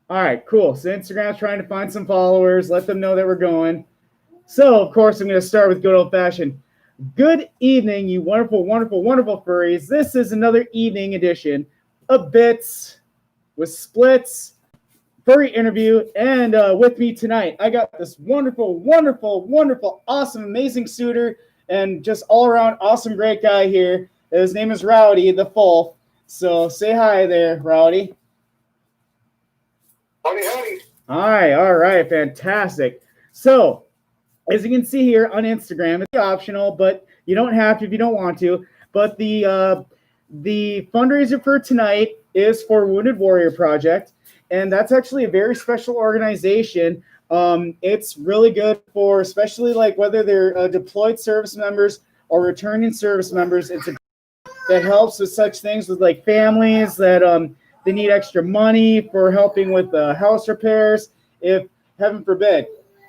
All right, cool. So Instagram's trying to find some followers, let them know that we're going. So, of course, I'm going to start with good old-fashioned. Good evening, you wonderful, wonderful, wonderful furries. This is another evening edition of Bits with Splitz furry interview. And with me tonight, I got this wonderful, wonderful, wonderful, awesome, amazing suitor and just all-around awesome, great guy here. His name is Rowdy, the Fulf. So say hi there, Rowdy. Howdy, howdy. All right, fantastic. So, as you can see here on Instagram, it's optional, but you don't have to if you don't want to. But the fundraiser for tonight is for Wounded Warrior Project, and that's actually a very special organization. It's really good for, especially like whether they're deployed service members or returning service members. It's a that helps with such things with like families that they need extra money for helping with house repairs. If heaven forbid,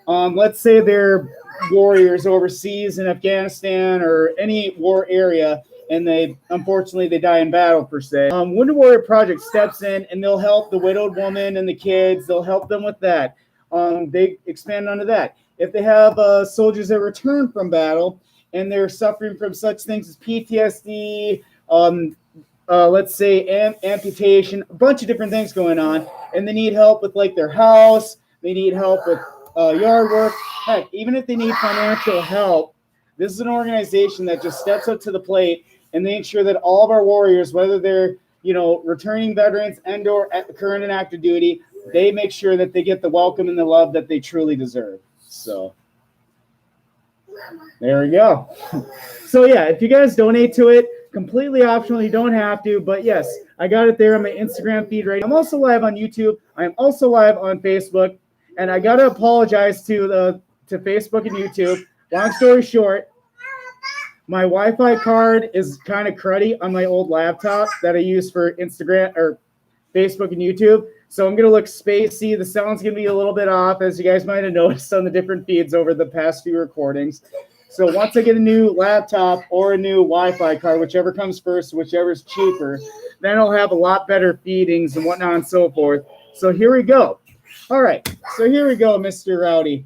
let's say they're warriors overseas in Afghanistan or any war area, and they unfortunately they die in battle per se. Wounded Warrior Project steps in and they'll help the widowed woman and the kids. They'll help them with that. They expand onto that. If they have soldiers that return from battle and they're suffering from such things as PTSD, let's say amputation, a bunch of different things going on, and they need help with like their house, they need help with yard work. Heck, even if they need financial help, this is an organization that just steps up to the plate and they ensure that all of our warriors, whether they're returning veterans and or current and active duty, they make sure that they get the welcome and the love that they truly deserve. So there we go. So yeah, if you guys donate to it, completely optional, you don't have to, but yes, I got it there on my Instagram feed right now. I'm also live on YouTube. I'm also live on Facebook, and I gotta apologize to Facebook and YouTube. Long story short, my Wi-Fi card is kind of cruddy on my old laptop that I use for Instagram or Facebook and YouTube. So I'm going to look spacey. The sound's going to be a little bit off, as you guys might have noticed on the different feeds over the past few recordings. So once I get a new laptop or a new Wi-Fi card, whichever comes first, whichever's cheaper, then I'll have a lot better feedings and whatnot and so forth. So here we go. All right. So here we go, Mr. Rowdy.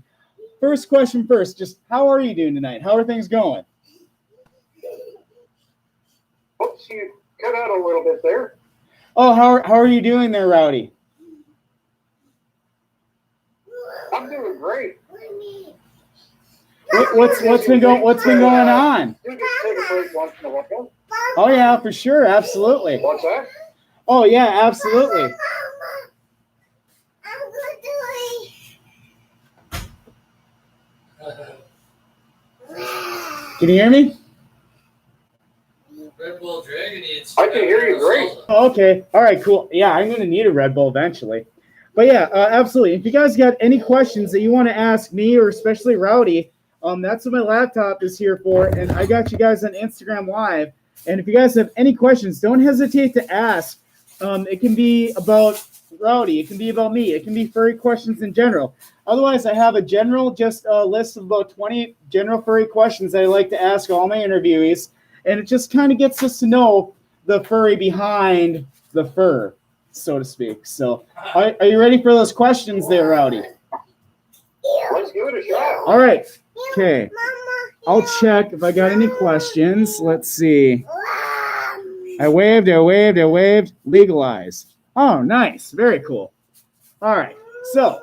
First question first. Just how are you doing tonight? How are things going? Oops, you cut out a little bit there. Oh, how are you doing there, Rowdy? I'm doing great. What's been going on? You just take a break once in a while. Oh yeah, for sure, absolutely. What's that? Oh yeah, absolutely. Can you hear me? Red Bull Dragon eats. I can hear you great. Oh, okay. All right, cool. Yeah, I'm going to need a Red Bull eventually. But yeah, absolutely. If you guys got any questions that you want to ask me or especially Rowdy, that's what my laptop is here for. And I got you guys on Instagram Live. And if you guys have any questions, don't hesitate to ask. It can be about Rowdy. It can be about me. It can be furry questions in general. Otherwise, I have a general list of about 20 general furry questions that I like to ask all my interviewees. And it just kind of gets us to know the furry behind the fur, so to speak. So are you ready for those questions there, Rowdy? Let's give it a shot. All right. Okay. I'll check if I got any questions. Let's see. I waved. Legalize. Oh, nice. Very cool. All right. So,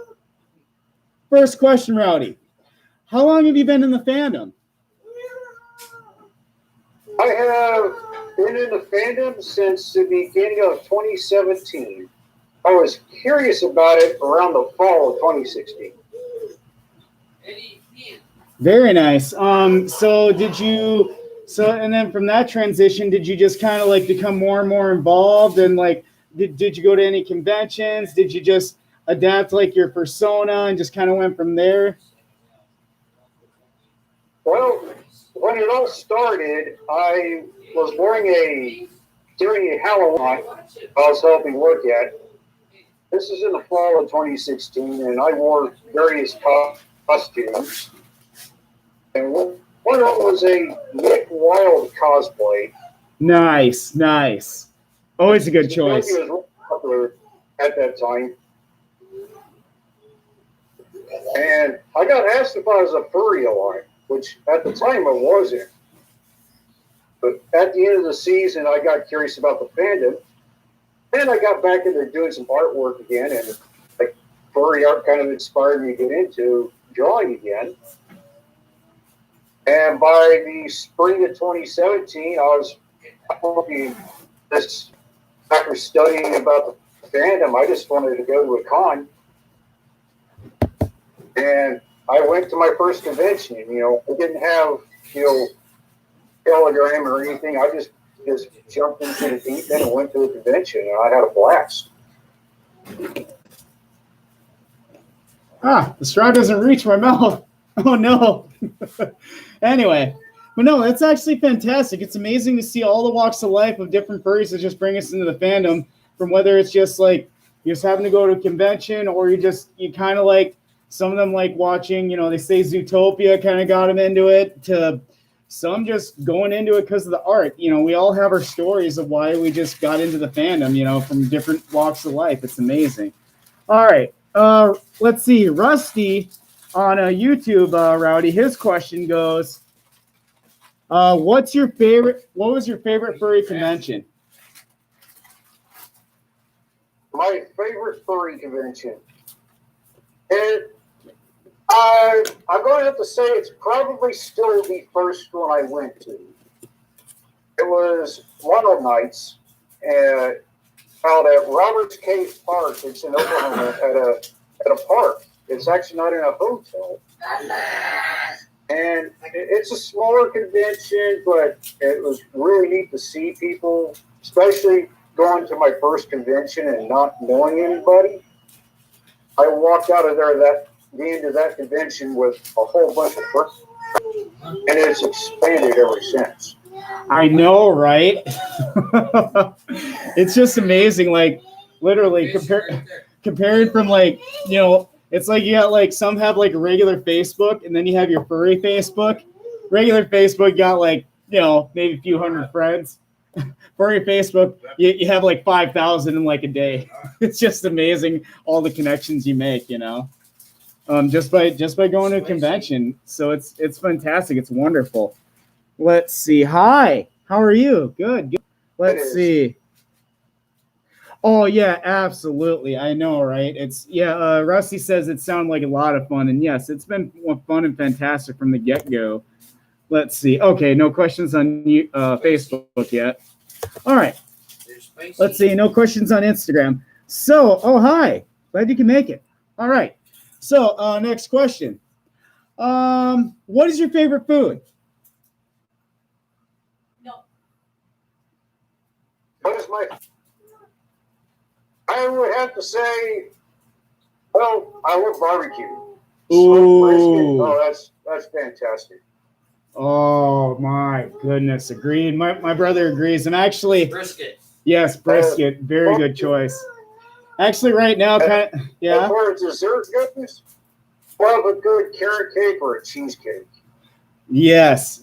first question, Rowdy. How long have you been in the fandom? I have been in the fandom since the beginning of 2017. I was curious about it around the fall of 2016. Very nice. And then from that transition, did you just kind of like become more and more involved? And like, did you go to any conventions? Did you just adapt like your persona and just kind of went from there? Well, when it all started, I was during a Halloween I was helping work at. This is in the fall of 2016, and I wore various costumes. And one of them was a Nick Wilde cosplay. Nice. Always a good choice. He was popular at that time. And I got asked if I was a furry a lot, which at the time I wasn't. But at the end of the season, I got curious about the fandom. And I got back into doing some artwork again. And like furry art kind of inspired me to get into drawing again. And by the spring of 2017, I was hoping this, after studying about the fandom, I just wanted to go to a con. And I went to my first convention. You know, I didn't have, you know, Telegram or anything. I just jumped into the deep end and went to a convention, and I had a blast. Ah, the straw doesn't reach my mouth. Oh, no. Anyway, but no, that's actually fantastic. It's amazing to see all the walks of life of different furries that just bring us into the fandom, from whether it's just like you're just having to go to a convention, or you kind of like, some of them like watching, you know, they say Zootopia kind of got them into it, to some just going into it because of the art. You know, we all have our stories of why we just got into the fandom, you know, from different walks of life. It's amazing. All right. Let's see. Rusty on YouTube, Rowdy, his question goes, what was your favorite furry convention? My favorite furry convention. And I'm going to have to say it's probably still the first one I went to. It was one of the nights out at Roberts Cave Park. It's in Oklahoma at a park. It's actually not in a hotel. And it's a smaller convention, but it was really neat to see people, especially going to my first convention and not knowing anybody. I walked out of there the end of that convention with a whole bunch of friends, and it's expanded ever since. I know, right? It's just amazing. Like, literally, compared from, like, you know, it's like you got, like, some have like a regular Facebook, and then you have your furry Facebook. Regular Facebook got, like, you know, maybe a few hundred friends. Furry Facebook, you have like 5,000 in like a day. It's just amazing all the connections you make, you know. Just by going to a convention. So it's fantastic. It's wonderful. Let's see. Hi. How are you? Good. Let's see. Oh yeah, absolutely. I know, right? Rusty says it sounded like a lot of fun, and yes, it's been fun and fantastic from the get-go. Let's see. Okay, no questions on Facebook yet. All right. Let's see. No questions on Instagram. So, oh hi. Glad you can make it. All right. So, next question. What is your favorite food? No. I would have to say, well, I love barbecue. Ooh. Brisket. Oh, that's fantastic. Oh my goodness, agreed. My brother agrees. I'm actually brisket. Yes, brisket. Very good choice. Actually, right now, kind of, yeah. As far as dessert goes, love a good carrot cake or a cheesecake. Yes,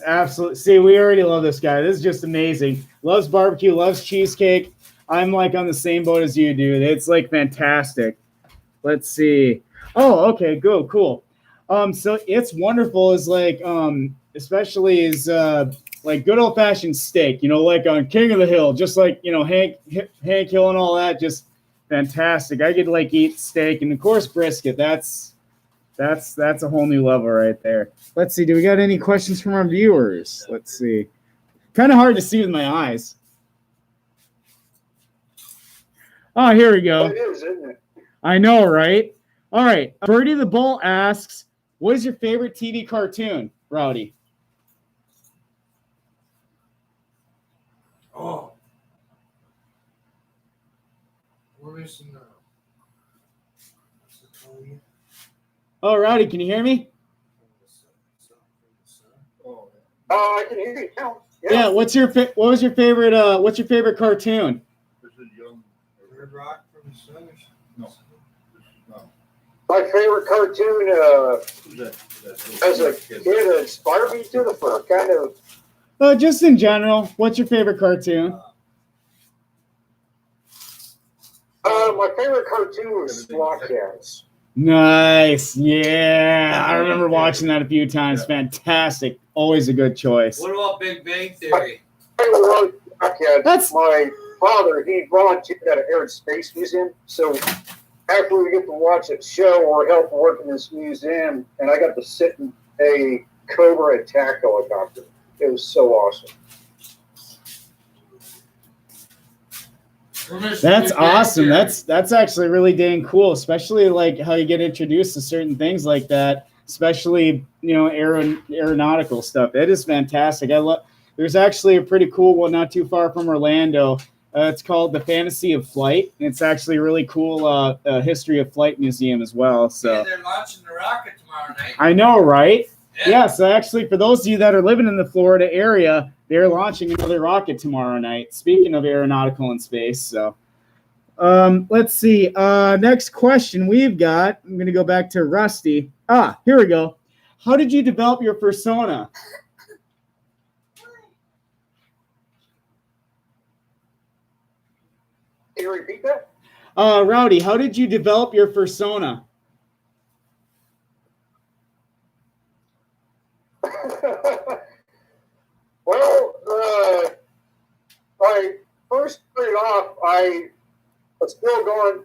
absolutely. See, we already love this guy. This is just amazing. Loves barbecue, loves cheesecake. I'm like on the same boat as you, dude. It's like fantastic. Let's see. Oh, okay, good, cool. So it's wonderful is like, especially is like good old fashioned steak, you know, like on King of the Hill, just like, you know, Hank Hill and all that, just fantastic. I could like eat steak, and of course brisket. That's a whole new level right there. Let's see. Do we got any questions from our viewers? Let's see. Kind of hard to see with my eyes. Oh, here we go. It is, isn't it? I know, right? All right. Birdie the Bull asks, what is your favorite TV cartoon, Rowdy? Oh. We're missing now. Oh, Rowdy, can you hear me? I can hear you now. Yeah. What was your favorite cartoon? This is young. Red Rock from the Sun. No. My favorite cartoon as a kid inspired me to the fur, kind of. Just in general, what's your favorite cartoon? My favorite cartoon was Squawk Cats. Nice. Yeah. I remember watching that a few times. Fantastic. Always a good choice. What about Big Bang Theory? I love That's- my father. He volunteered at an Air and Space Museum. So after we get to watch that show or help work in this museum, and I got to sit in a Cobra attack helicopter. It was so awesome. That's awesome. That's actually really dang cool, especially like how you get introduced to certain things like that, especially aeronautical stuff. It is fantastic. There's actually a pretty cool one not too far from Orlando. It's called the Fantasy of Flight. It's actually a really cool history of flight museum as well. So they're launching the rocket tomorrow night. I know, right? Yeah. So actually, for those of you that are living in the Florida area, they're launching another rocket tomorrow night. Speaking of aeronautical and space, so let's see. Next question we've got. I'm gonna go back to Rusty. Here we go. How did you develop your persona? Can you repeat that? Rowdy, how did you develop your persona? Well, I first started off, I was still going,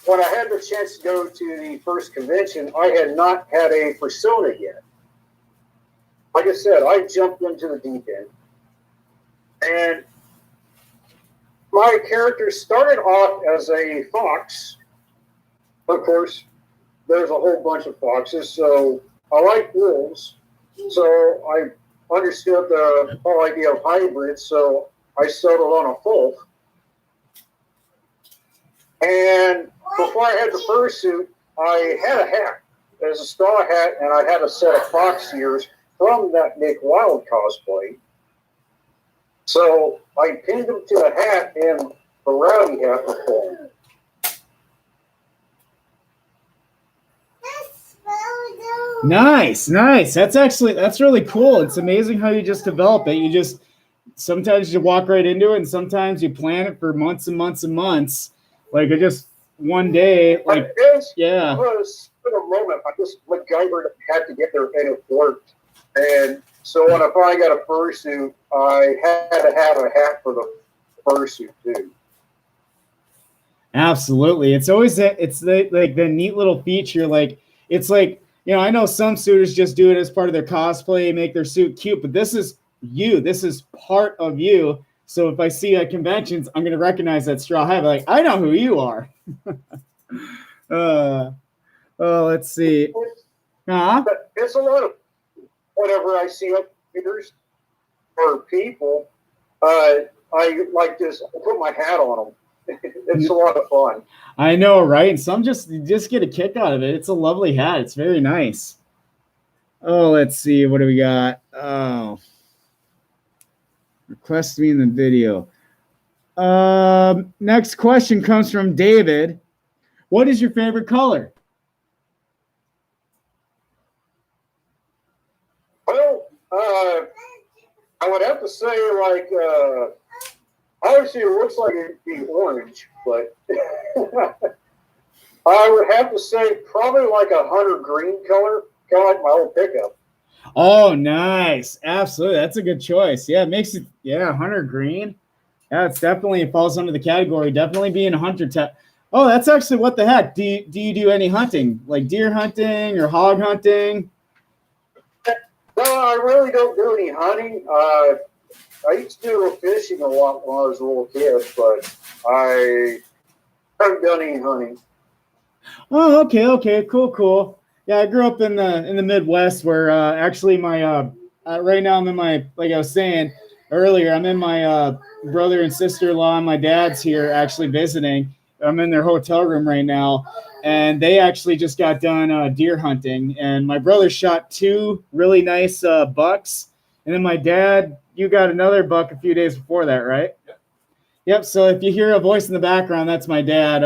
when I had the chance to go to the first convention, I had not had a persona yet. Like I said, I jumped into the deep end. And my character started off as a fox. Of course, there's a whole bunch of foxes, so I like wolves. So I understood the whole idea of hybrids, so I settled on a wolf. And before I had the fursuit, I had a hat. It was a straw hat, and I had a set of fox ears from that Nick Wilde cosplay. So I pinned them to the hat, and the Rowdy hat was formed. Nice. That's really cool. It's amazing how you just develop it. You just sometimes you walk right into it, and sometimes you plan it for months and months and months. Like it just one day, like It was in a moment. I just MacGyvered had to get there, and it worked. And so when I finally got a fursuit, I had to have a hat for the fursuit too. Absolutely. It's always the neat little feature. Like it's like, I know some suitors just do it as part of their cosplay, make their suit cute, but this is you. This is part of you. So if I see you at conventions, I'm going to recognize that straw hat. Like, I know who you are. Let's see. It's a lot of whenever I see leaders or people, I like this. I put my hat on them. It's a lot of fun. I know, right? And some just get a kick out of it. It's a lovely hat. It's very nice. Oh, let's see. What do we got? Oh, request me in the video. Next question comes from David. What is your favorite color? Well, I would have to say obviously it looks like it'd be orange, but I would have to say probably like a hunter green color, kind of like my old pickup. Oh, nice. Absolutely. That's a good choice. Yeah, it makes it, hunter green. Yeah, it's definitely falls under the category. Definitely being a hunter. Oh, that's actually what the heck. Do you do any hunting, like deer hunting or hog hunting? No, I really don't do any hunting. I used to do fishing a lot when I was a little kid, but I haven't done any hunting. Oh, okay, cool. Yeah, I grew up in the Midwest, where actually my right now I'm in my, like I was saying earlier, I'm in my brother and sister-in-law and my dad's here actually visiting. I'm in their hotel room right now, and they actually just got done deer hunting. And my brother shot 2 really nice bucks, and then my dad, you got another buck a few days before that, right? Yep. So if you hear a voice in the background, that's my dad.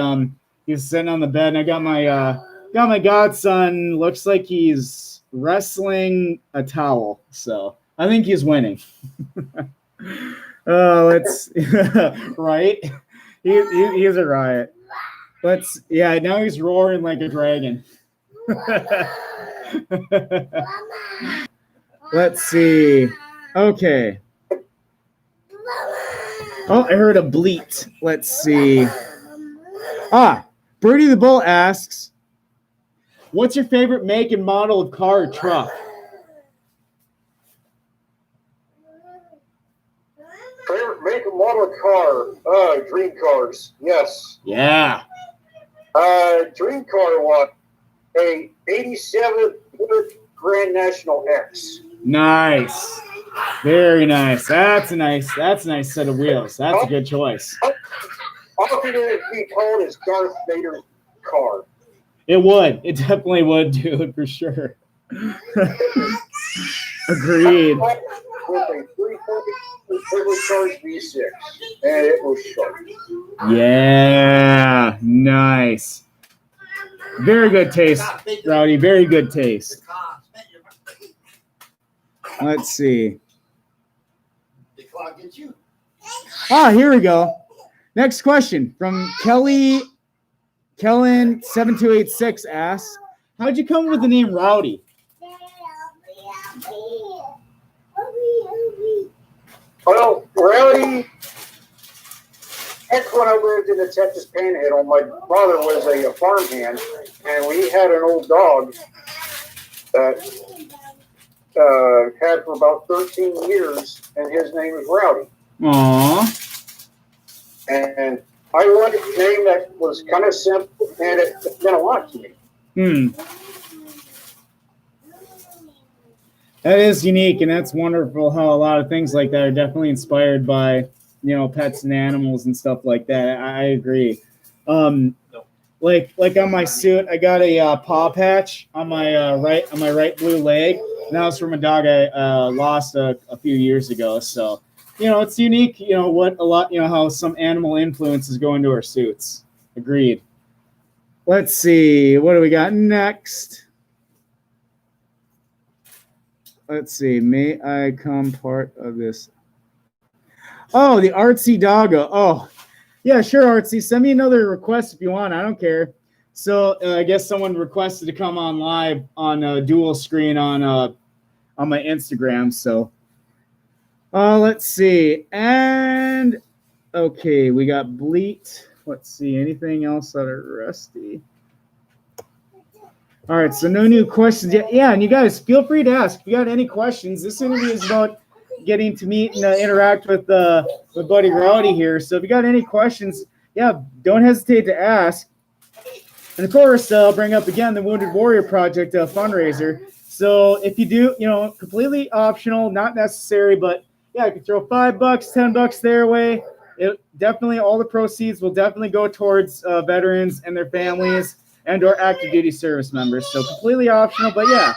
He's sitting on the bed, and I got my godson. Looks like he's wrestling a towel, so I think he's winning. Let's right. He's a riot. Now he's roaring like a dragon. Let's see. Okay. Oh, I heard a bleat. Let's see. Birdie the Bull asks, what's your favorite make and model of car or truck? Favorite make and model of car? Dream cars. Yes. Yeah. Dream car, what? A 87 Grand National X. Nice. Very nice. That's a nice set of wheels. That's a good choice. How could it be called as Darth Vader's car? It would. It definitely would, dude, for sure. Agreed. With a 340 turbocharged V6, and it was sharp. Yeah. Nice. Very good taste, Rowdy. Very good taste. Let's see. Here we go. Next question from Kellen7286 asks, how'd you come with the name Rowdy? Well, Rowdy, heck, when I lived in the Texas Panhandle, my father was a farmhand, and we had an old dog that had for about 13 years, and his name was Rowdy. Aww. And I wanted a name that was kind of simple, and it meant a lot to me. That is unique, and that's wonderful how a lot of things like that are definitely inspired by, pets and animals and stuff like that. I agree. Like on my suit, I got a paw patch on my right blue leg, and that was from a dog I lost a few years ago. So, it's unique. How some animal influences go into our suits. Agreed. Let's see. What do we got next? Let's see. May I come part of this? Oh, the artsy doggo. Oh, yeah, sure, artsy. Send me another request if you want. I don't care. So I guess someone requested to come on live on a dual screen on my Instagram. So let's see. And okay, we got Bleat. Let's see. Anything else that are rusty? All right, so no new questions yet. Yeah, and you guys feel free to ask if you got any questions. This interview is about getting to meet and interact with Buddy Rowdy here. So if you got any questions, don't hesitate to ask. And of course, I'll bring up again the Wounded Warrior Project fundraiser. So if you do, completely optional, not necessary, but you can throw $5, $10 their way. It definitely, all the proceeds will definitely go towards veterans and their families and or active duty service members. So completely optional, but yeah.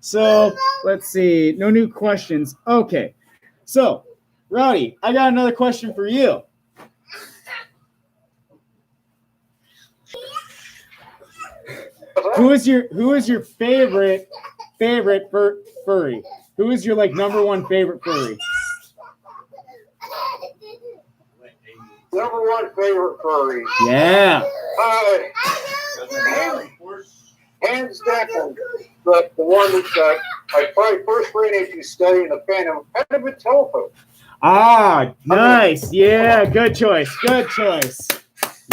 So let's see. No new questions. Okay. So, Rowdy, I got another question for you. Who is your favorite furry? Who is your number one favorite furry? Number one favorite furry. Yeah. Hands down, but the one that I probably first ran into studying the Phantom had a good telephone. Nice. Yeah, good choice. Good choice.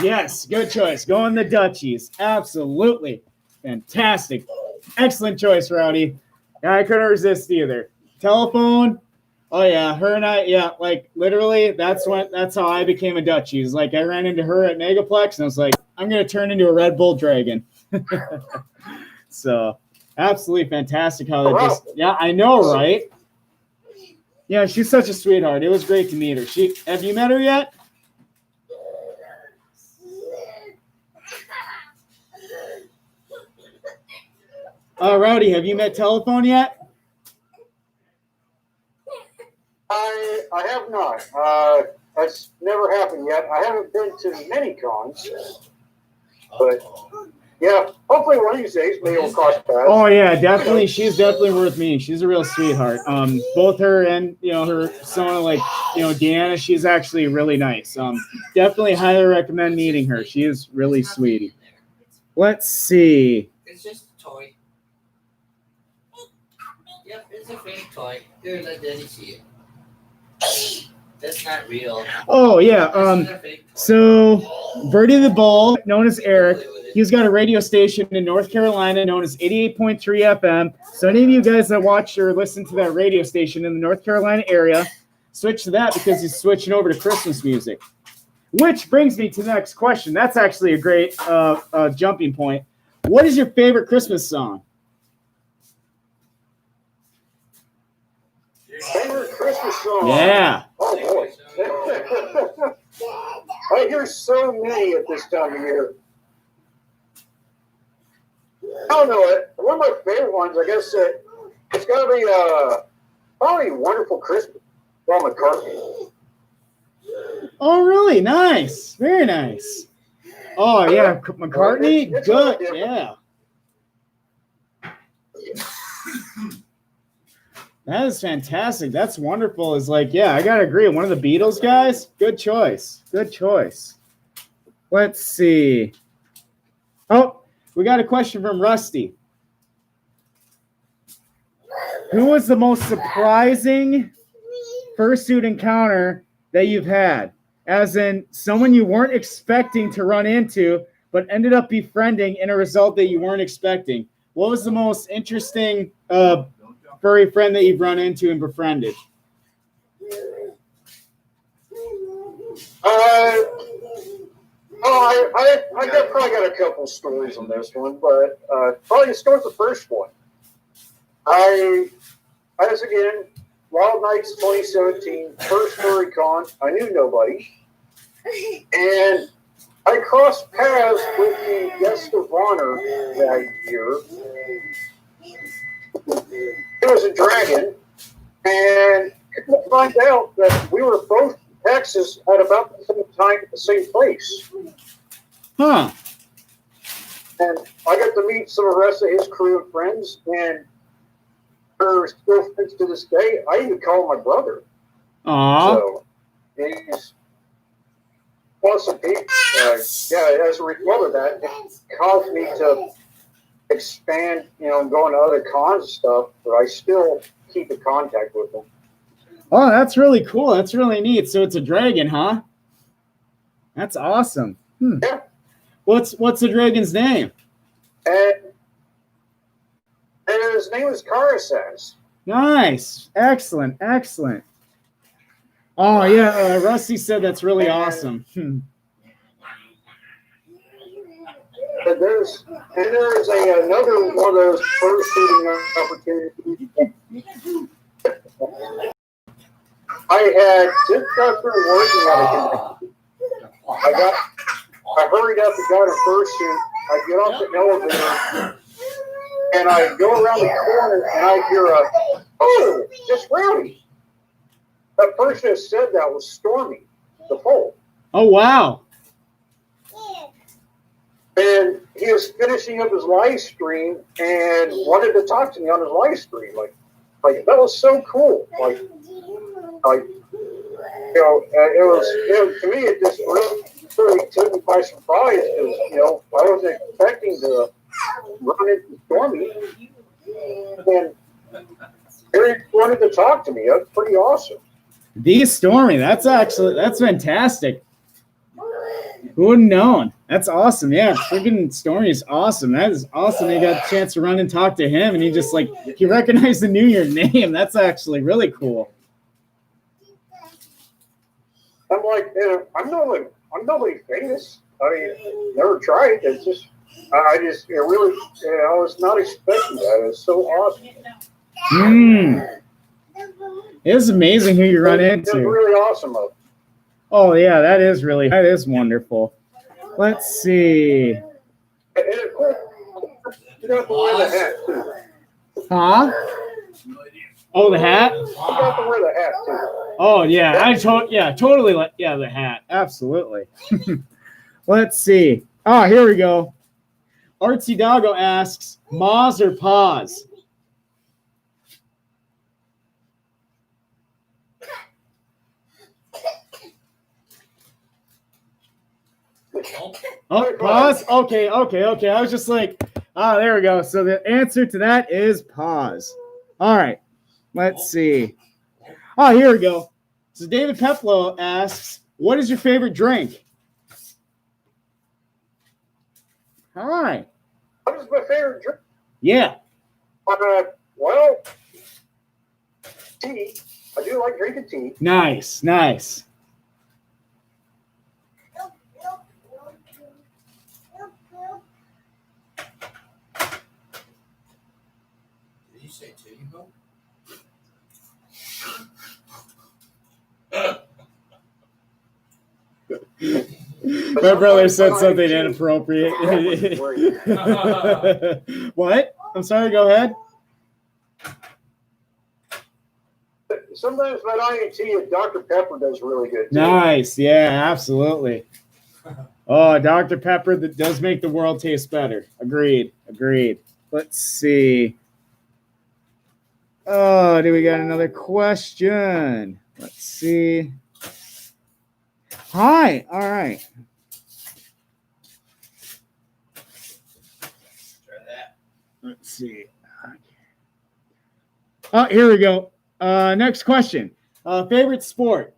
Yes, good choice. Going the Dutchies. Absolutely. Fantastic. Excellent choice, Rowdy. I couldn't resist either. Telephone. Oh yeah, her and I, literally that's how I became a Dutchies. I ran into her at Megaplex and I was like, I'm gonna turn into a Red Bull Dragon. So absolutely fantastic how that I know, right? Yeah, she's such a sweetheart. It was great to meet her. Have you met her yet? Rowdy, have you met Telephone yet? I have not. That's never happened yet. I haven't been to many cons, but Yeah, hopefully one of these days maybe we'll cross paths. Oh yeah, definitely. She's definitely worth meeting. She's a real sweetheart. Both her and her son, like Deanna, she's actually really nice. Definitely highly recommend meeting her. She is really sweet. Let's see. It's just a toy. Yep, it's a fake toy. Here, let Daddy see it. That's not real. Oh yeah. This is a fake toy. So Verdi the Bull, known as Eric, he's got a radio station in North Carolina known as 88.3 FM. So any of you guys that watch or listen to that radio station in the North Carolina area, switch to that because he's switching over to Christmas music. Which brings me to the next question. That's actually a great jumping point. What is your favorite Christmas song? Favorite Christmas song? Yeah. Oh boy. I hear so many at this time of year. I don't know it. One of my favorite ones, I guess, it's got to be probably "Wonderful Christmas" by McCartney. Oh, really? Nice. Very nice. Oh, yeah. McCartney? It's Good. different. Yeah. That is fantastic. That's wonderful. Is like, yeah, I got to agree. One of the Beatles guys? Good choice. Good choice. Let's see. Oh, we got a question from Rusty. Who was the most surprising fursuit encounter that you've had? As in someone you weren't expecting to run into, but ended up befriending in a result that you weren't expecting. What was the most interesting furry friend that you've run into and befriended? I probably got a couple stories on this one, but probably to start the first one. I was again Wild Nights 2017, first furry con. I knew nobody, and I crossed paths with the guest of honor that year. It was a dragon, and I find out that we were both in Texas at about the same time at the same place. Huh. And I got to meet some of the rest of his crew and friends, and they're still friends to this day. I even call him my brother. Aw. So he's awesome. As a result of that, it caused me to expand, and go into other cons and stuff, but I still keep in contact with them. Oh, that's really cool. That's really neat. So it's a dragon, huh? That's awesome. Yeah. What's the dragon's name? And his name is Karasas. Nice. Excellent. Excellent. Oh, yeah. Rusty said that's really awesome. And there's another one of those first shooting opportunities. I had just got through working at a I hurried up and got a fursuit. I get off the elevator and I go around the corner and I hear "Oh, it's Rowdy." That person that said that was Stormy, the pole. Oh, wow. And he was finishing up his live stream and wanted to talk to me on his live stream. Like that was so cool. It was to me it just really took me by surprise because I wasn't expecting to run into Stormy, and he wanted to talk to me. That's pretty awesome. The Stormy. That's fantastic. Who would have known? That's awesome. Yeah, freaking Stormy is awesome. That is awesome. They got a chance to run and talk to him, and he recognized and knew your name. That's actually really cool. I'm like, I'm nobody famous. I mean, never tried. It's just, I was not expecting that. It's so awesome. It is amazing who you run It's into. really awesome. Oh yeah, that is wonderful. Let's see. And of course, you got to wear the hat too. Huh? Oh, the hat? You got to wear the hat too. Oh yeah, totally. The hat. Absolutely. Let's see. Oh, here we go. Artsy Doggo asks, Moz or Paws? Oh, Paws? Okay. I was just like, there we go. So the answer to that is Paws. All right. Let's see. Oh, here we go. So David Peplow asks, what is your favorite drink? All right. What is my favorite drink? Yeah. Well, tea. I do like drinking tea. Nice. Did you say titty milk? My brother said something inappropriate. What? I'm sorry, go ahead. Sometimes my tea and Dr. Pepper does really good too. Nice. Yeah, absolutely. Oh, Dr. Pepper, that does make the world taste better. Agreed. Let's see. Oh, do we got another question? Let's see. Hi. All right. Try that. Let's see. Oh, here we go. Next question. Favorite sport?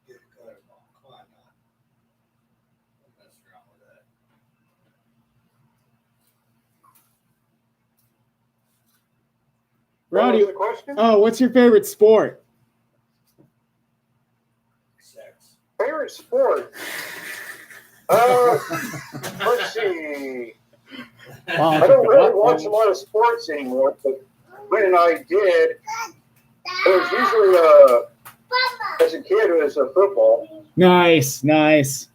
Get a gutter ball. Come on now. Don't mess around with that. Rowdy. What was the question? Oh, what's your favorite sport? Sex. Favorite sport? Let's see. I don't really watch a lot of sports anymore, but when I did, it was usually as a kid it was a football. Nice. It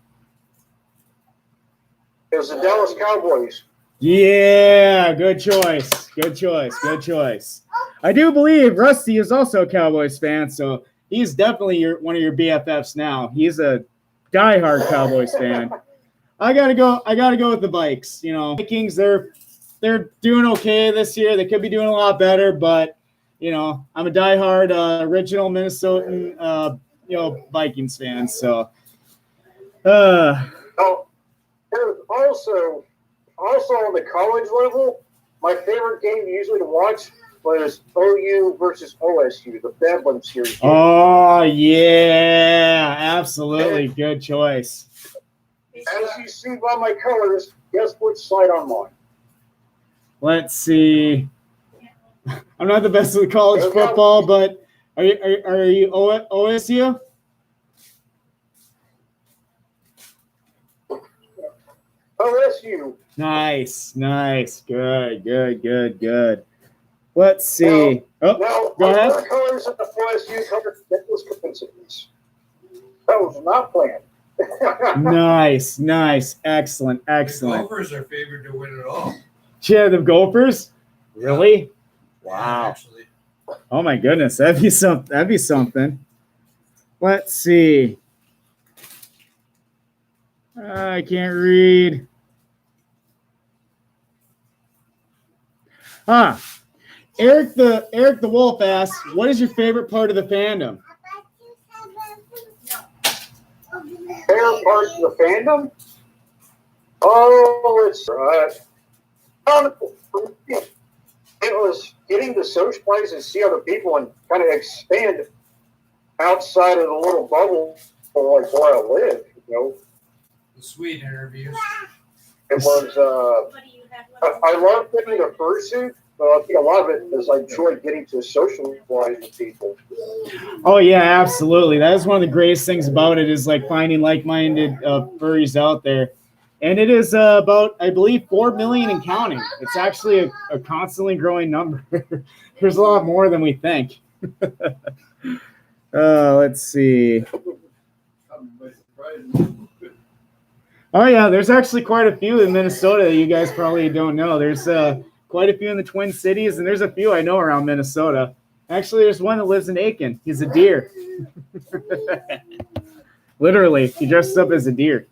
was the Dallas Cowboys. Yeah, good choice. I do believe Rusty is also a Cowboys fan, so he's definitely one of your BFFs now. He's a diehard Cowboys fan. I gotta go with the Vikes. You know, Vikings, they're doing okay this year. They could be doing a lot better, but you know, I'm a diehard original Minnesotan Vikings fan. So Oh, also on the college level, my favorite game usually to watch was OU versus OSU, the Bedlam series. Oh yeah, absolutely, good choice. As you see by my colors, guess which side I'm on. Let's see. I'm not the best at college football, but are you OSU? OSU. Nice. Good. Let's see. Now, go ahead. The colors of the OSU colors, that was coincidence. That was not planned. Nice. Excellent. Gophers are favored to win it all. Yeah, the Gophers? Really? Wow. Actually. Oh my goodness, that'd be something. Let's see. I can't read. Eric the Wolf asks, what is your favorite part of the fandom? Favorite part of the fandom? Oh, it's it was getting to socialize and see other people and kind of expand outside of the little bubble for like where I live. You know, The sweet interviews. it was. I love getting the fursuit, but I think a lot of it is I enjoy getting to socialize with people. Oh yeah, absolutely. That is one of the greatest things about it is like finding like-minded furries out there. And it is about, I believe, 4 million and counting. It's actually a constantly growing number. There's a lot more than we think. Let's see. Oh, yeah, there's actually quite a few in Minnesota that you guys probably don't know. There's quite a few in the Twin Cities, and there's a few I know around Minnesota. Actually, there's one that lives in Aiken. He's a deer. Literally, he dresses up as a deer.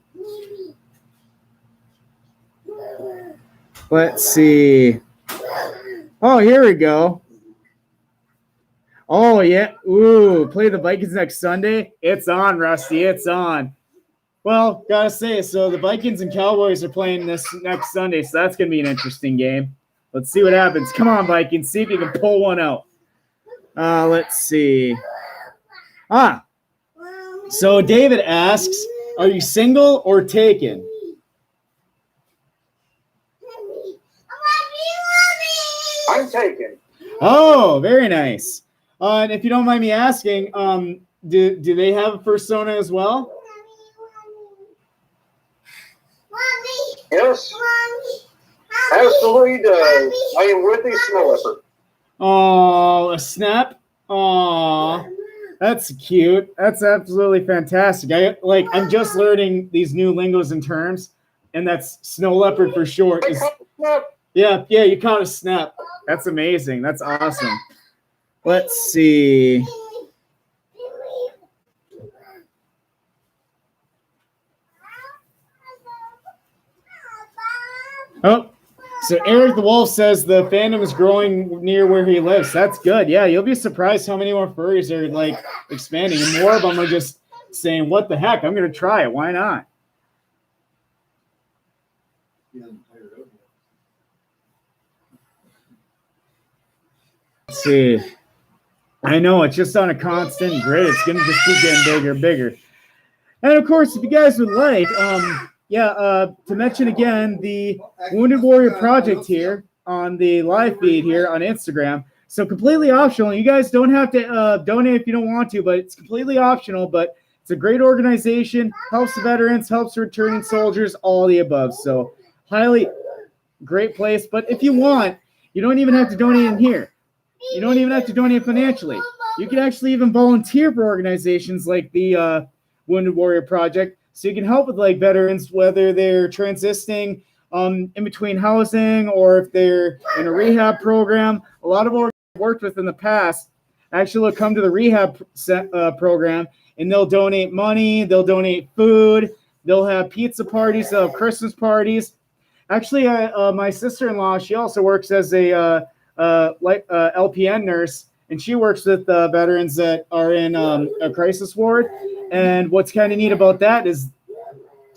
Let's see. Oh, here we go. Oh, yeah. Ooh, play the Vikings next Sunday. It's on, Rusty. It's on. Well, gotta say, so the Vikings and Cowboys are playing this next Sunday, so that's going to be an interesting game. Let's see what happens. Come on, Vikings. See if you can pull one out. Let's see. So David asks, are you single or taken? I'm taken. Oh, very nice. And if you don't mind me asking, do they have a persona as well? Yes. Absolutely does. I am with a snow leopard. Oh, a snap. Oh, that's cute. That's absolutely fantastic. I'm just learning these new lingos and terms, and that's snow leopard for short. Yeah, you caught a snap. That's amazing. That's awesome. Let's see. Oh, so Eric the Wolf says the fandom is growing near where he lives. That's good. Yeah, you'll be surprised how many more furries are like expanding, and more of them are just saying, "What the heck? I'm going to try it. Why not?" Let's see. I know it's just on a constant grid. It's going to just keep getting bigger and bigger. And of course, if you guys would like, to mention again the Wounded Warrior Project here on the live feed here on Instagram. So completely optional. You guys don't have to donate if you don't want to, but it's completely optional. But it's a great organization, helps the veterans, helps the returning soldiers, all the above. So highly great place. But if you want, you don't even have to donate in here. You don't even have to donate financially. You can actually even volunteer for organizations like the Wounded Warrior Project. So you can help with like veterans, whether they're transitioning in between housing or if they're in a rehab program. A lot of organizations I've worked with in the past actually will come to the rehab program and they'll donate money, they'll donate food, they'll have pizza parties, they'll have Christmas parties. Actually, my sister-in-law, she also works as a LPN nurse, and she works with veterans that are in a crisis ward. And what's kind of neat about that is,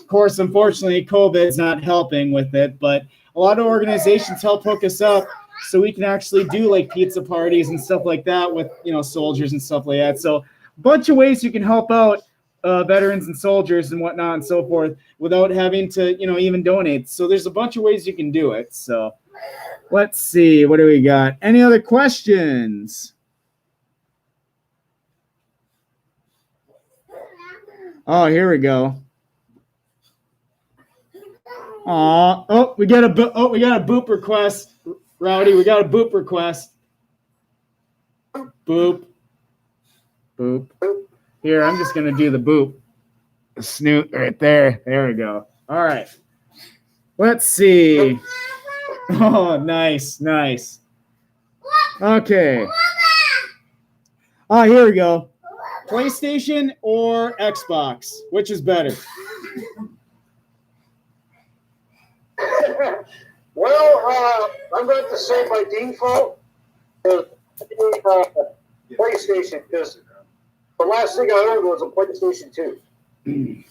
of course, unfortunately, COVID is not helping with it, but a lot of organizations help hook us up so we can actually do like pizza parties and stuff like that with, soldiers and stuff like that. So a bunch of ways you can help out veterans and soldiers and whatnot and so forth without having to, even donate. So there's a bunch of ways you can do it. So let's see. What do we got? Any other questions? Oh, here we go. We got a boop request, Rowdy. We got a boop request. Boop. Here, I'm just gonna do the boop. The snoot right there. There we go. All right. Let's see. Oh, nice. Okay. Oh, here we go. PlayStation or Xbox? Which is better? Well, I'm going to say by default, PlayStation, because the last thing I owned was a PlayStation 2.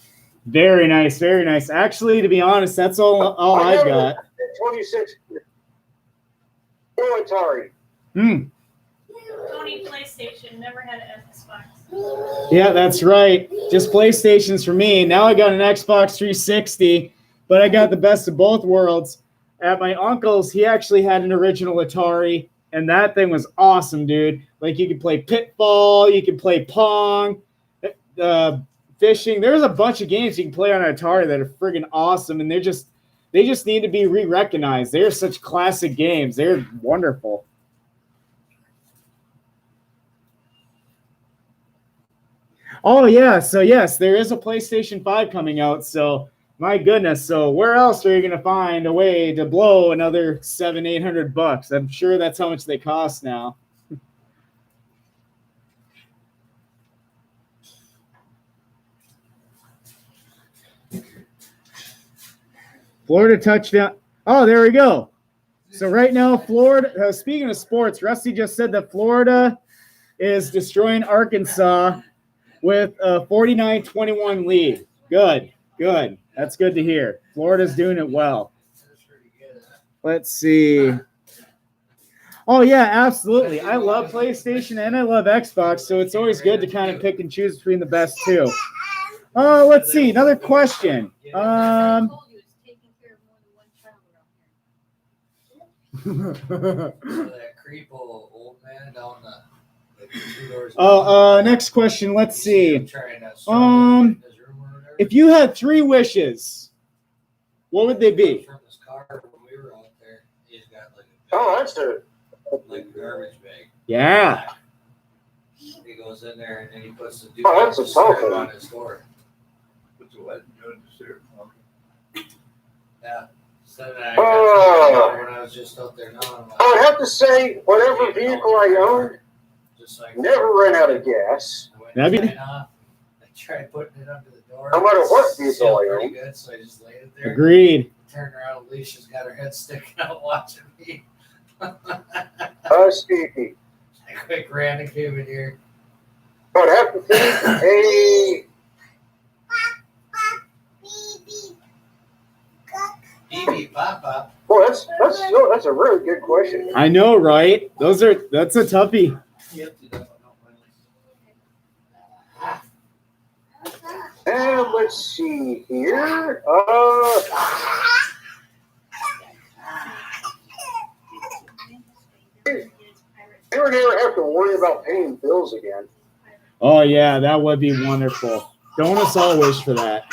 Very nice. Actually, to be honest, that's all I've got. 26. No Atari. Only PlayStation, never had an Xbox. Yeah, that's right. Just PlayStations for me. Now I got an Xbox 360, but I got the best of both worlds. At my uncle's, he actually had an original Atari, and that thing was awesome, dude. Like, you could play Pitfall, you could play Pong, fishing. There's a bunch of games you can play on an Atari that are friggin' awesome, and they just need to be re-recognized. They're such classic games. They're wonderful. Oh, yeah. So, yes, there is a PlayStation 5 coming out. So, my goodness. So, where else are you going to find a way to blow another $700-800? I'm sure that's how much they cost now. Florida touchdown. Oh, there we go. So right now, Florida, speaking of sports, Rusty just said that Florida is destroying Arkansas with a 49-21 lead. Good. That's good to hear. Florida's doing it well. Let's see. Oh, yeah, absolutely. I love PlayStation and I love Xbox, so it's always good to kind of pick and choose between the best two. Let's see. Another question. That creep old man down the 2 doors. Next question. Let's see. Trying to struggle in his room or whatever. If you had 3 wishes, what would they be? From his car when we were out there, he's got like that's a a garbage bag. Yeah. He goes in there and then he puts the that's a tough one. on his door. What's the what? Yeah. So then I got when I was just out there now. I'm like, I would have to say, whatever vehicle I owned, just like never ran out of gas. I went That'd be- sign off. I tried putting it under the door. No matter what It's vehicle still I pretty own. good, so I just laid it there. Agreed. Turned around, Alicia's got her head sticking out watching me. Stevie. I quick ran and came in here. I would have to think Beep beep pop pop. that's a really good question. I know, right? That's a toughie. Yep. And let's see here. Never have to worry about paying bills again. Oh, yeah, that would be wonderful. Don't us all wish for that.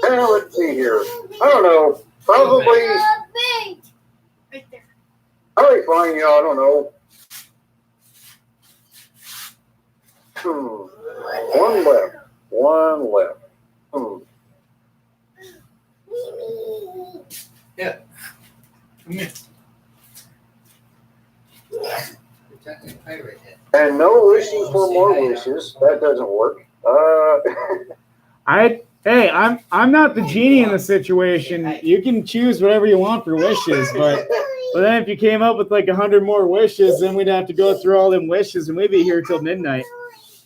And let's see here. I don't know. Probably Right there. probably fine. Yeah, I don't know. One left. Yeah. Come here. Protecting the pirate head. And no wishing for more wishes. That doesn't work. I'm not the genie in the situation. You can choose whatever you want for wishes, but then if you came up with like 100 more wishes, then we'd have to go through all them wishes and we'd be here till midnight.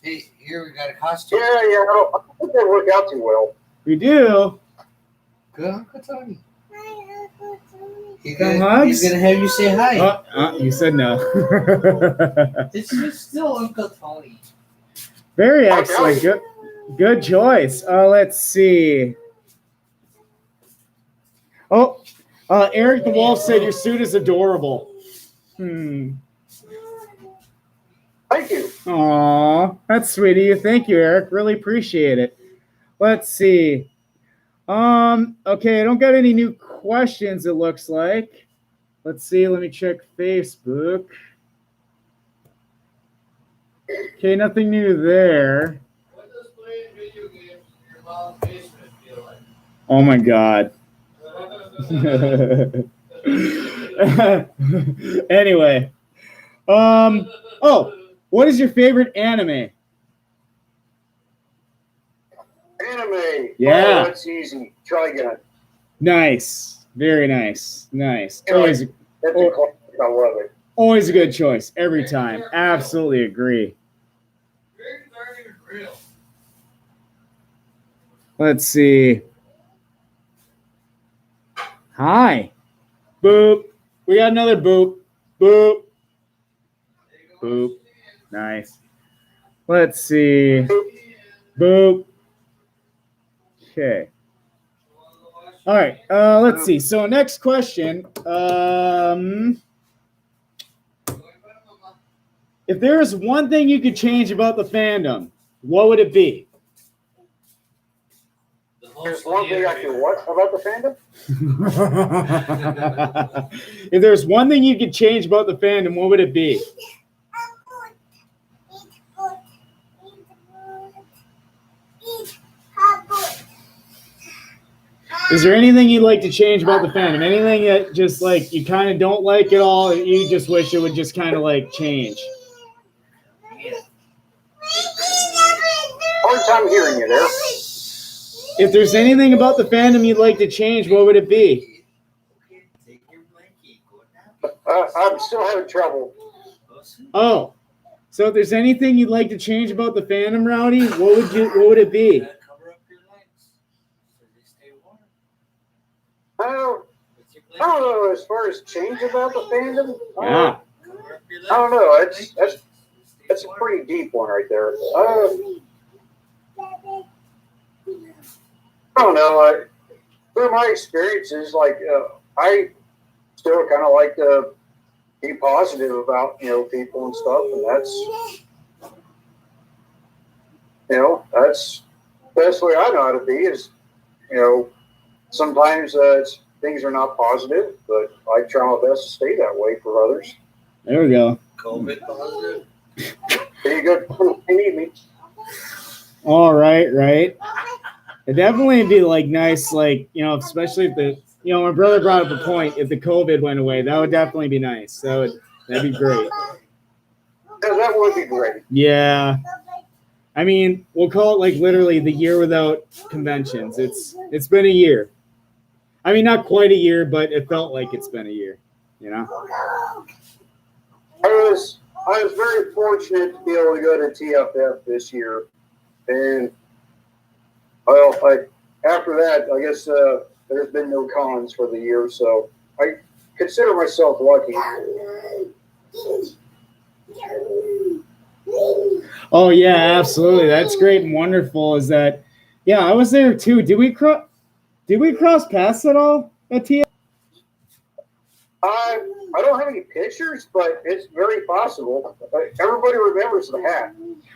Hey, here we got a costume. Yeah, I don't think that work out too well. We do. Good Uncle Tony. He's Some gonna, hugs? he's gonna have you say hi. You said no. It's just still Uncle Tony. Very excellent. Good choice. Let's see. Eric the Wolf said your suit is adorable. Thank you. Aw, that's sweet of you. Thank you, Eric. Really appreciate it. Let's see. Okay, I don't got any new questions, it looks like. Let's see. Let me check Facebook. Okay, nothing new there. What does playing video games in your mom's basement feel like? Oh my God. Anyway. What is your favorite anime? Anime. Yeah. Oh, that's easy. Try again. Nice. Very nice. Nice. Yeah. That's a classic. I love it. Always a good choice. Every time. Absolutely agree. Dragons aren't even real. Let's see. Hi. Boop. We got another boop. Boop. Boop. Nice. Let's see. Boop. Okay. All right. Let's see. So next question. If there is one thing you could change about the fandom, what would it be? There's one thing I can what about the fandom? If there's one thing you could change about the fandom, what would it be? Is there anything you'd like to change about the fandom? Anything that just like you kind of don't like at all, you just wish it would just kind of like change? hard time hearing you there. If there's anything about the fandom you'd like to change, what would it be? Okay, take your blankie, go now. I'm still having trouble. Oh, so if there's anything you'd like to change about the fandom, Rowdy, what would it be? You gotta cover up your legs so they stay warm. With your I don't blankie. know, as far as change about the fandom, Yeah. Cover up your legs. I don't know. Stay That's a warm. pretty deep one right there. I don't know. Through my experiences, I still kind of like to be positive about people and stuff, and that's the best way I know how to be. Is sometimes things are not positive, but I try my best to stay that way for others. There we go. COVID positive. There you go. You need me. All right. It'd definitely be nice, especially if my brother brought up a point. If the COVID went away, that would definitely be nice. That'd be great. Yeah, that would be great. Yeah. I mean, we'll call it literally the year without conventions. It's been a year. I mean, not quite a year, but it felt like it's been a year. I was very fortunate to be able to go to TFF this year, and after that, I guess there's been no cons for the year, so I consider myself lucky. Oh yeah, absolutely. That's great and wonderful. Is that? Yeah, I was there too. Did we cross paths at all at TFF? I don't have any pictures, but it's very possible. Everybody remembers the hat.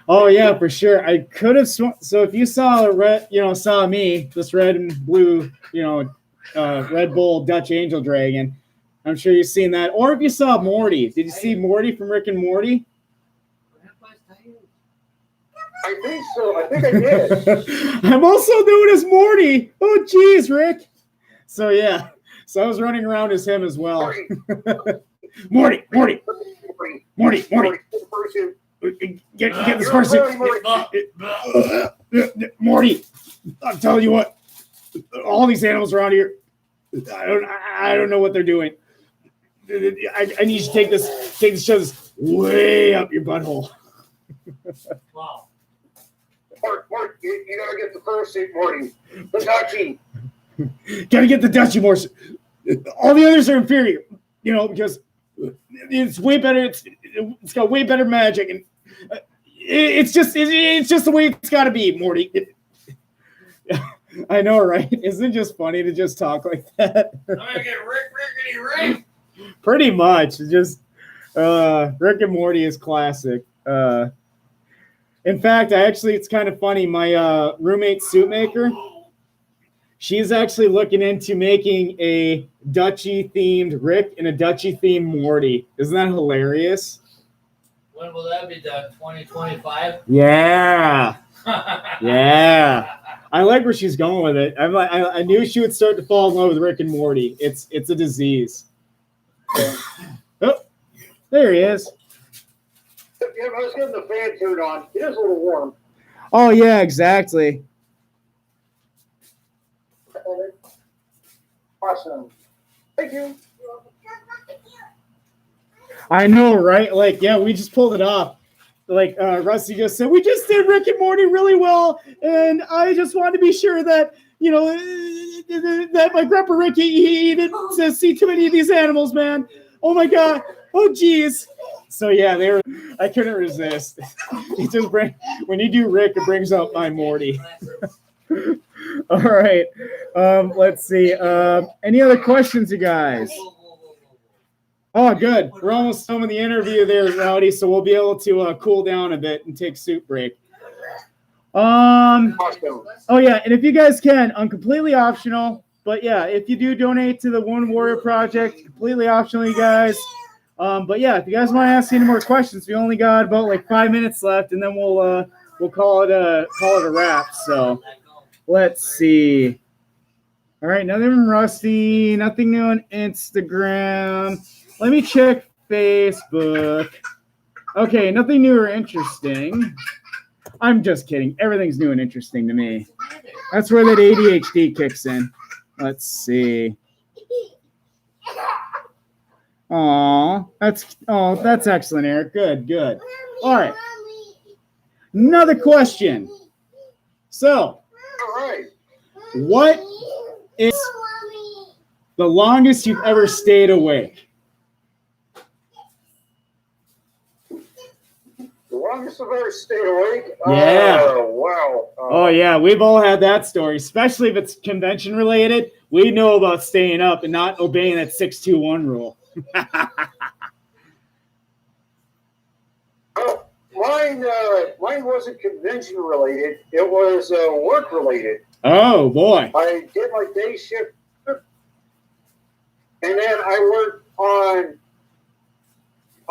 Oh yeah, for sure. I could have so if you saw saw me, this red and blue, Red Bull Dutch Angel Dragon, I'm sure you've seen that. Or if you saw Morty, did you see Morty from Rick and Morty? I think so. I think I did. I'm also known as Morty. Oh geez, Rick. So yeah. So I was running around as him as well. Morty. Get this person. Morty, I'm telling you what. All these animals around here, I don't know what they're doing. I need you to take this shows way up your butthole. Wow. Mort, you gotta get the fursuit, Morty. The Dutchie. Gotta get the Dutchie more. All the others are inferior, because it's way better. It's got way better magic, and it's just the way it's got to be, Morty. I know, right? Isn't it just funny to just talk like that? I'm gonna get Rick. Pretty much, just Rick and Morty is classic. In fact, it's kind of funny. My roommate suit maker, she's actually looking into making a Dutchie themed Rick and a Dutchie themed Morty. Isn't that hilarious? When will that be done? 2025? Yeah. Yeah. I like where she's going with it. I knew she would start to fall in love with Rick and Morty. It's a disease. Oh, there he is. Yeah, I was getting the fan turned on. It is a little warm. Oh yeah, exactly. Awesome. Thank you. I know, right? We just pulled it off. Rusty just said, we just did Rick and Morty really well, and I just wanted to be sure that, that my grandpa Ricky, he didn't see too many of these animals, man. Oh my God. Oh geez. So yeah, I couldn't resist. When you do Rick, it brings out my Morty. All right. Let's see. Any other questions, you guys? Oh, good. We're almost done with the interview there, Rowdy, so we'll be able to cool down a bit and take soup break. Awesome. Oh, yeah, and if you guys can, completely optional, but yeah, if you do donate to the One Warrior Project, completely optional, you guys. But yeah, if you guys want to ask any more questions, we only got about 5 minutes left, and then we'll call it a wrap. So let's see. All right, nothing from Rusty, nothing new on Instagram. Let me check Facebook. Okay, nothing new or interesting. I'm just kidding. Everything's new and interesting to me. That's where that ADHD kicks in. Let's see. That's excellent, Eric. Good. All right. Another question. So, All right. what is the longest you've ever stayed awake? The longest I've ever stayed awake? Yeah. Oh, wow. Oh, yeah. We've all had that story, especially if it's convention related. We know about staying up and not obeying that 6-2-1 rule. Mine wasn't convention related. It was work related. Oh, boy. I did my day shift, and then I worked on.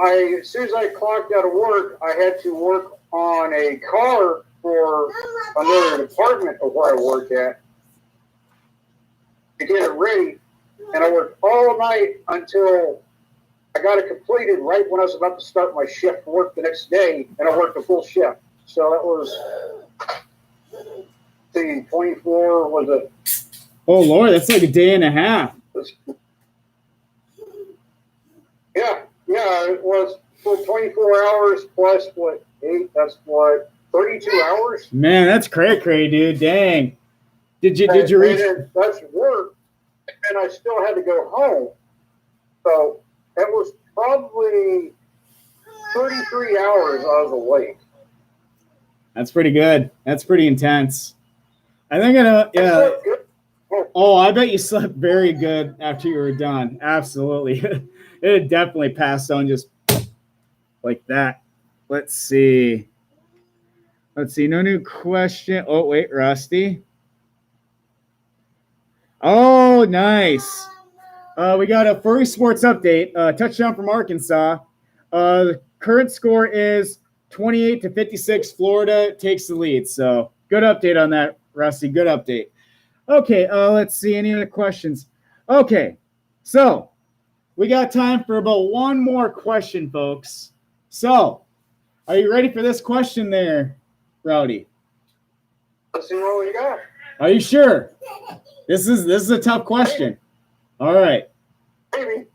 As soon as I clocked out of work, I had to work on a car for another department of where I work at to get it ready, and I worked all night until I got it completed right when I was about to start my shift work the next day, and I worked a full shift. So that was the 24 was a. Oh, Lord, that's like a day and a half. Yeah, it was for 24 hours plus what, 8, that's what, 32 hours? Man, that's cray, dude. Dang. Did you reach? And that's work, and I still had to go home. So it was probably 33 hours I was awake. That's pretty good. That's pretty intense. I think yeah. Oh, I bet you slept very good after you were done. Absolutely. It definitely passed on just like that. Let's see. No new question. Oh, wait, Rusty. Oh, nice. We got a Furry Sports update. Touchdown from Arkansas. The current score is 28-56. Florida takes the lead. So good update on that, Rusty. Good update. Okay, let's see. Any other questions? Okay, so we got time for about one more question, folks. So, are you ready for this question there, Rowdy? Let's see what we got. Are you sure? This is a tough question. All right. Maybe.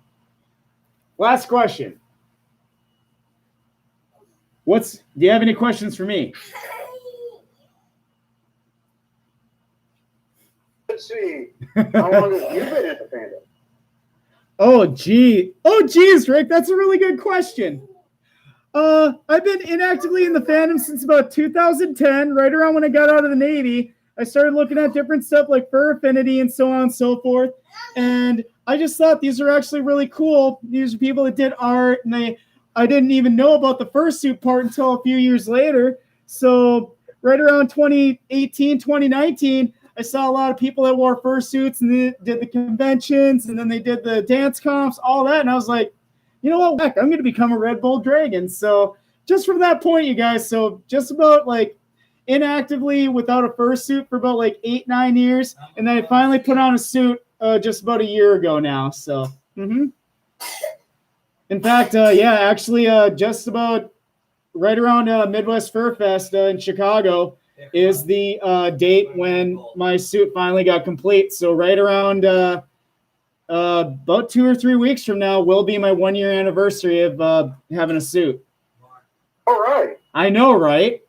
Last question. Do you have any questions for me? Let's see. How long have you been at the fandom? Oh, geez, Rick, that's a really good question. I've been inactively in the fandom since about 2010, right around when I got out of the Navy. I started looking at different stuff like Fur Affinity and so on and so forth. And I just thought these are actually really cool. These are people that did art, and I didn't even know about the fursuit part until a few years later. So right around 2018, 2019, I saw a lot of people that wore fursuits and they did the conventions and then they did the dance comps, all that. And I was like, you know what? Heck, I'm going to become a Red Bull Dragon. So just from that point, you guys, so just about like inactively without a fursuit for about like 8-9 years. And then I finally put on a suit just about a year ago now. So, in fact, just about right around Midwest Fur Fest in Chicago is the date when my suit finally got complete. So right around about 2 or 3 weeks from now will be my 1-year anniversary of having a suit. All right. I know, right?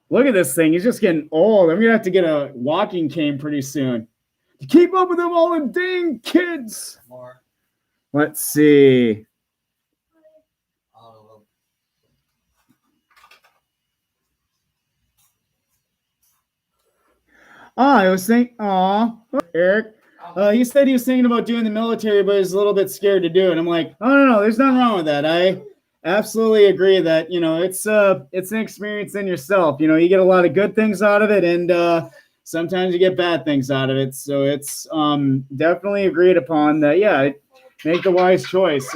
Look at this thing. He's just getting old. I'm going to have to get a walking cane pretty soon to keep up with them all the dang kids. More. Let's see. I was thinking, Eric. He said he was thinking about doing the military, but he's a little bit scared to do it. I'm like, no, there's nothing wrong with that. I absolutely agree that, it's an experience in yourself. You get a lot of good things out of it, and sometimes you get bad things out of it. So it's definitely agreed upon that, yeah, make the wise choice.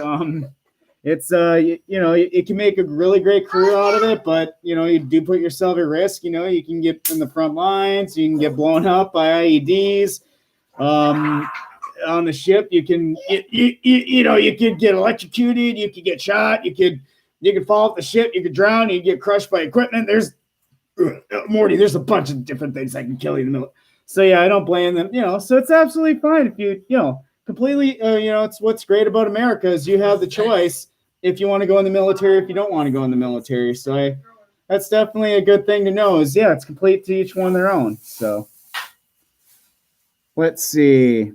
It's it can make a really great career out of it, but you do put yourself at risk. You can get in the front lines, you can get blown up by IEDs. On the ship, you can you could get electrocuted, you could get shot, you could fall off the ship, you could drown, you could get crushed by equipment. There's Morty, there's a bunch of different things that can kill you in the middle. So yeah, I don't blame them. So it's absolutely fine if you completely. It's what's great about America is you have the choice if you want to go in the military, if you don't want to go in the military. So that's definitely a good thing to know. Is it's complete to each one their own. So let's see.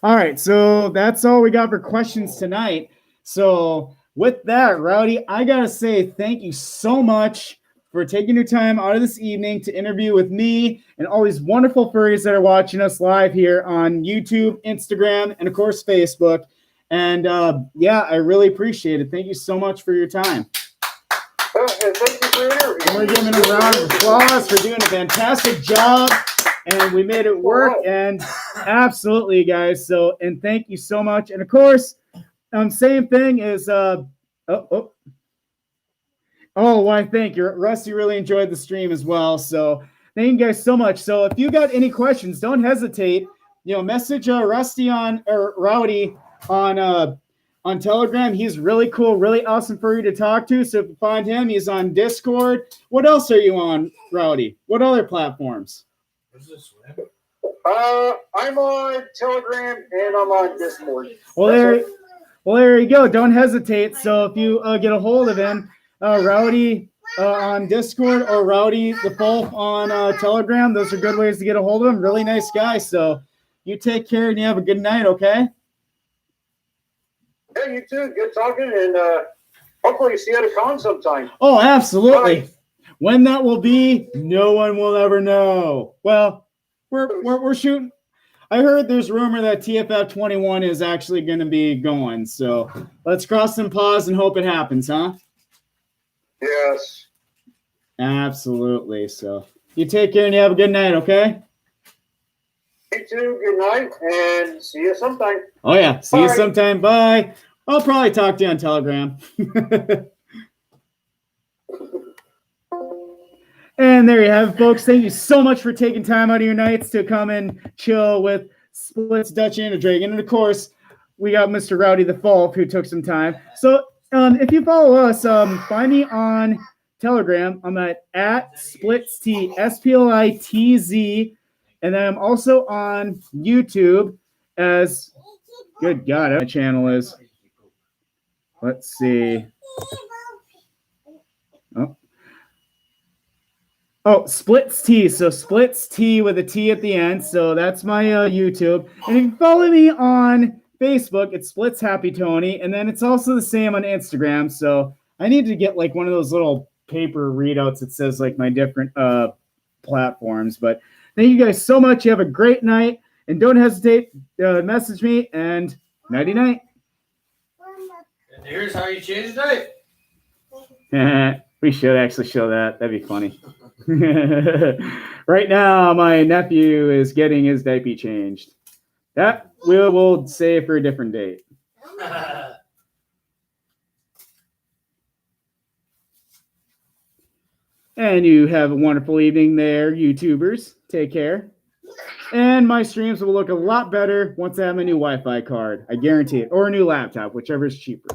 All right, so that's all we got for questions tonight. So with that, Rowdy, I gotta say thank you so much for taking your time out of this evening to interview with me and all these wonderful furries that are watching us live here on YouTube, Instagram, and of course Facebook. And I really appreciate it. Thank you so much for your time. And thank you for your interview. And we're giving a round of applause for doing a fantastic job. And we made it work. And absolutely, guys. So, and thank you so much. And of course, same thing is, why thank you. Rusty really enjoyed the stream as well. So thank you guys so much. So if you got any questions, don't hesitate. Message Rusty or Rowdy on Telegram. He's really cool, really awesome for you to talk to. So if you find him, he's on Discord. What else are you on, Rowdy? What other platforms? I'm on Telegram and I'm on Discord. Well, there you go. Don't hesitate. So if you get a hold of him, Rowdy on Discord or Rowdy the Wolf on Telegram, those are good ways to get a hold of him. Really nice guy. So you take care and you have a good night, okay? Yeah, you too. Good talking, and hopefully see you at a con sometime. Oh, absolutely. Bye. When that will be, no one will ever know. Well, we're shooting. I heard there's rumor that TFF 21 is actually going to be going. So let's cross some paws and hope it happens, huh? Yes. Absolutely. So you take care and you have a good night, okay? You too. Good night, and see you sometime. Oh, yeah. See you Bye. sometime. Bye. I'll probably talk to you on Telegram. And there you have it, folks. Thank you so much for taking time out of your nights to come and chill with Splitz, Dutch, and a Dragon. And, of course, we got Mr. Rowdy the Wolf, who took some time. So if you follow us, find me on Telegram. I'm at @SplitzT, SPLITZ. And then I'm also on YouTube as, good God, my channel is. Let's see. Splitz T. So Splitz T with a T at the end. So that's my YouTube. And if you follow me on Facebook, it's Splitz Happy Tony. And then it's also the same on Instagram. So I need to get like one of those little paper readouts that says like my different platforms. But thank you guys so much. You have a great night. And don't hesitate to message me. And nighty night. And here's how you change night. We should actually show that. That'd be funny. Right now, my nephew is getting his diaper changed. That we'll save for a different date. And you have a wonderful evening there, YouTubers. Take care. And my streams will look a lot better once I have my new Wi-Fi card. I guarantee it. Or a new laptop, whichever is cheaper.